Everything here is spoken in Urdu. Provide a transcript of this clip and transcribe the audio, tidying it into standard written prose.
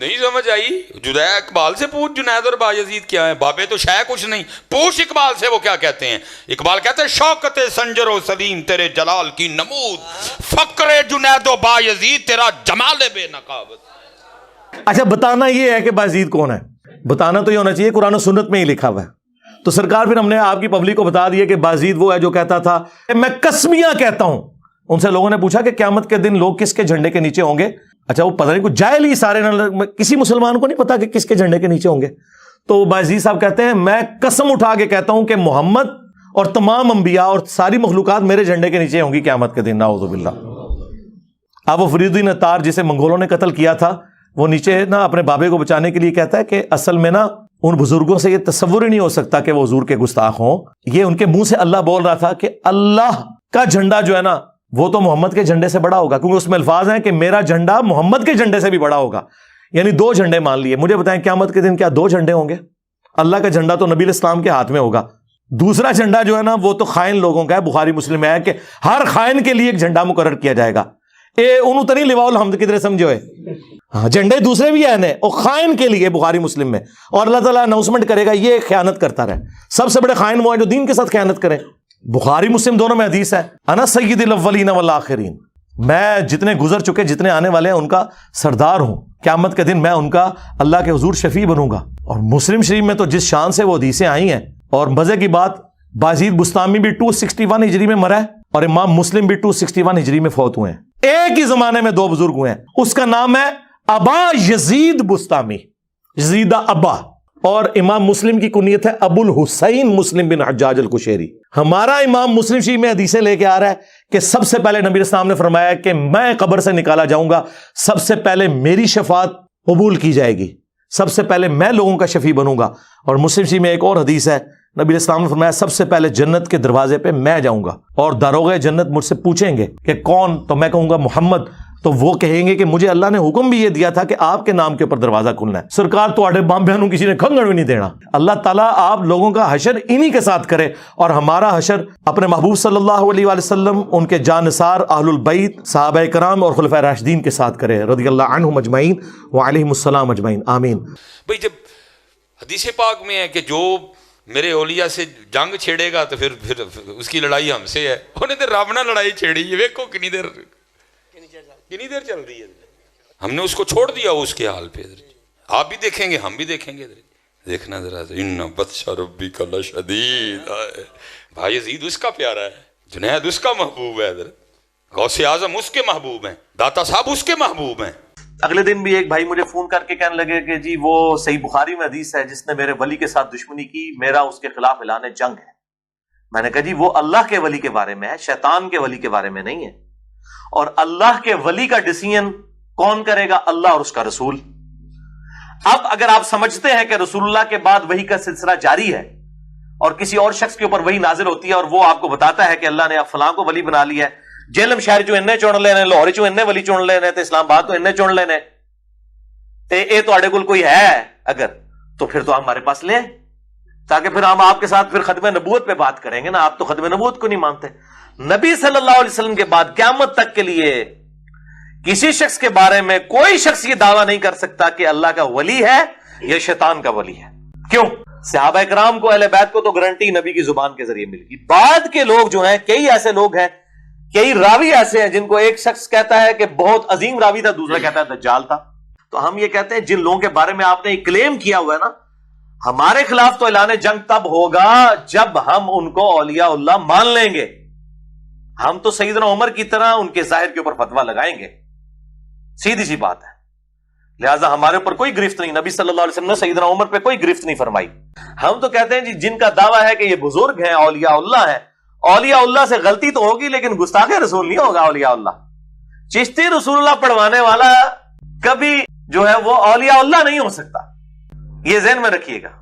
نہیں سمجھ آئی؟ جدید اقبال سے پوچھ جنید اور بایزید کیا ہیں، بابے تو شے کچھ نہیں، پوچھ اقبال سے وہ کیا کہتے ہیں۔ اقبال کہتے ہیں شوکت سنجر و سلیم تیرے جلال کی نمود، فقر جنید و بایزید تیرا جمال بے نقابت۔ اچھا بتانا یہ ہے کہ بایزید کون ہے، بتانا تو یہ ہونا چاہیے قرآن و سنت میں ہی لکھا ہوا ہے۔ تو سرکار پھر ہم نے آپ کی پبلک کو بتا دیا کہ بایزید وہ ہے جو کہتا تھا میں قسمیاں کہتا ہوں۔ ان سے لوگوں نے پوچھا کہ قیامت کے دن لوگ کس کے جھنڈے کے نیچے ہوں گے؟ اچھا وہ پتہ نہیں، کچھ جاہل ہی سارے، کسی مسلمان کو نہیں پتا کہ کس کے جھنڈے کے نیچے ہوں گے۔ تو بایزید صاحب کہتے ہیں میں قسم اٹھا کے کہتا ہوں کہ محمد اور تمام انبیاء اور ساری مخلوقات میرے جھنڈے کے نیچے ہوں گی قیامت کے دن، نعوذ باللہ۔ اب وہ فرید الدین عطار جسے منگولوں نے قتل کیا تھا، وہ نیچے نا اپنے بابے کو بچانے کے لیے کہتا ہے کہ اصل میں نا ان بزرگوں سے یہ تصور ہی نہیں ہو سکتا کہ وہ حضور کے گستاخ ہوں۔ یہ ان کے منہ سے اللہ بول رہا تھا کہ اللہ کا جھنڈا جو ہے نا وہ تو محمد کے جھنڈے سے بڑا ہوگا، کیونکہ اس میں الفاظ ہیں کہ میرا جھنڈا محمد کے جھنڈے سے بھی بڑا ہوگا، یعنی دو جھنڈے مان لیے۔ مجھے بتائیں قیامت کے دن کیا دو جھنڈے ہوں گے؟ اللہ کا جھنڈا تو نبی الاسلام کے ہاتھ میں ہوگا، دوسرا جھنڈا جو ہے نا وہ تو خائن لوگوں کا ہے۔ بخاری مسلم میں ہے کہ ہر خائن کے لیے ایک جھنڈا مقرر کیا جائے گا۔ انہوں تری لواء الحمد کدھر سمجھو ہے، ہاں جھنڈے دوسرے بھی ہیں اور خائن کے لیے بخاری مسلم میں، اور اللہ تعالیٰ اناؤنسمنٹ کرے گا یہ خیانت کرتا رہے۔ سب سے بڑے خائن وہ ہیں جو دین کے ساتھ خیانت کریں۔ بخاری مسلم دونوں میں حدیث ہے انا سید الاولین والآخرین، میں جتنے گزر چکے جتنے آنے والے ہیں ان کا سردار ہوں، قیامت کے دن میں ان کا اللہ کے حضور شفیع بنوں گا۔ اور مسلم شریف میں تو جس شان سے وہ حدیثیں آئی ہیں، اور مزے کی بات بایزید بستامی بھی 261 ہجری میں مرا ہے اور امام مسلم بھی 261 ہجری میں فوت ہوئے ہیں۔ ایک ہی زمانے میں دو بزرگ ہوئے ہیں، اس کا نام ہے ابا یزید بستامی، یزیدہ ابا، اور امام مسلم کی کنیت ہے ابو الحسین مسلم بن حجاج القشیری۔ ہمارا امام مسلم شریف میں حدیثیں لے کے آ رہا ہے کہ سب سے پہلے نبی اسلام نے فرمایا کہ میں قبر سے نکالا جاؤں گا، سب سے پہلے میری شفاعت قبول کی جائے گی، سب سے پہلے میں لوگوں کا شفیع بنوں گا۔ اور مسلم شریف میں ایک اور حدیث ہے، نبی اسلام نے فرمایا سب سے پہلے جنت کے دروازے پہ میں جاؤں گا، اور داروغے جنت مجھ سے پوچھیں گے کہ کون، تو میں کہوں گا محمد، تو وہ کہیں گے کہ مجھے اللہ نے حکم بھی یہ دیا تھا کہ آپ کے نام کے اوپر دروازہ کھلنا ہے۔ سرکار تواڈے بامبیاں نوں کسی نے کھنگڑ بھی نہیں دینا۔ اللہ تعالیٰ آپ لوگوں کا حشر انہی کے ساتھ کرے، اور ہمارا حشر اپنے محبوب صلی اللہ علیہ وآلہ وسلم، ان کے جانثار اہل البیت صحابہ کرام اور خلفائے راشدین کے ساتھ کرے، رضی اللہ عنہم اجمعین وعلیہم السلام اجمعین، آمین۔ بھئی جب حدیث پاک میں ہے کہ جو میرے اولیاء سے جنگ چھیڑے گا تو پھر اس کی لڑائی ہم سے ہے، انہیں تو رب نہ لڑائی چھیڑی، یہ ویکھو کنی دیر چل رہی ہے، ہم نے اس کو چھوڑ دیا اس کے حال پہ۔ آپ بھی دیکھیں گے، ہم بھی دیکھیں گے، دیکھنا ذرا، ان بطش ربک لشدید، بھائی یزید اس کا پیارا ہے، جنید اس کا محبوب ہے، غوث اعظم اس کے محبوب ہیں، داتا صاحب اس کے محبوب ہیں۔ اگلے دن بھی ایک بھائی مجھے فون کر کے کہنے لگے کہ جی وہ صحیح بخاری میں حدیث ہے جس نے میرے ولی کے ساتھ دشمنی کی، میرا اس کے خلاف اعلان جنگ ہے۔ میں نے کہا جی وہ اللہ کے ولی کے بارے میں ہے، شیطان کے ولی کے بارے میں نہیں ہے، اور اللہ کے ولی کا ڈیسیژن کون کرے گا؟ اللہ اور اس کا رسول۔ اب اگر آپ سمجھتے ہیں کہ رسول اللہ کے بعد وحی کا سلسلہ جاری ہے اور کسی اور شخص کے اوپر وحی نازل ہوتی ہے اور وہ آپ کو بتاتا ہے کہ اللہ نے اب فلاں کو ولی بنا لیا ہے، جیلم شہر چوں انہیں چن لینے، لاہور چوں انہیں ولی چن لینے، تے اسلام آباد تو انہیں چن لینے، تے اے تواڈے کول کوئی ہے اگر تو پھر تو ہمارے پاس لیں، تاکہ پھر ہم آپ کے ساتھ پھر ختم نبوت پہ بات کریں گے نا۔ آپ تو ختم نبوت کو نہیں مانتے۔ نبی صلی اللہ علیہ وسلم کے بعد قیامت تک کے لیے کسی شخص کے بارے میں کوئی شخص یہ دعویٰ نہیں کر سکتا کہ اللہ کا ولی ہے یا شیطان کا ولی ہے۔ کیوں؟ صحابہ کرام کو، اہل بیت کو تو گارنٹی نبی کی زبان کے ذریعے مل گئی۔ بعد کے لوگ جو ہیں، کئی ایسے لوگ ہیں، کئی راوی ایسے ہیں جن کو ایک شخص کہتا ہے کہ بہت عظیم راوی تھا، دوسرا کہتا ہے دجال تھا۔ تو ہم یہ کہتے ہیں جن لوگوں کے بارے میں آپ نے کلیم کیا ہوا ہے نا، ہمارے خلاف تو اعلان جنگ تب ہوگا جب ہم ان کو اولیاء اللہ مان لیں گے۔ ہم تو سیدنا عمر کی طرح ان کے ظاہر کے اوپر فتویٰ لگائیں گے، سیدھی سی بات ہے۔ لہٰذا ہمارے اوپر کوئی گرفت نہیں، نبی صلی اللہ علیہ وسلم نے سیدنا عمر پہ کوئی گرفت نہیں فرمائی۔ ہم تو کہتے ہیں جی جن کا دعویٰ ہے کہ یہ بزرگ ہیں، اولیاء اللہ ہیں، اولیاء اللہ سے غلطی تو ہوگی لیکن گستاخ رسول نہیں ہوگا اولیاء اللہ۔ چشتی رسول اللہ پڑھوانے والا کبھی جو ہے وہ اولیاء اللہ نہیں ہو سکتا، یہ ذہن میں رکھیے گا۔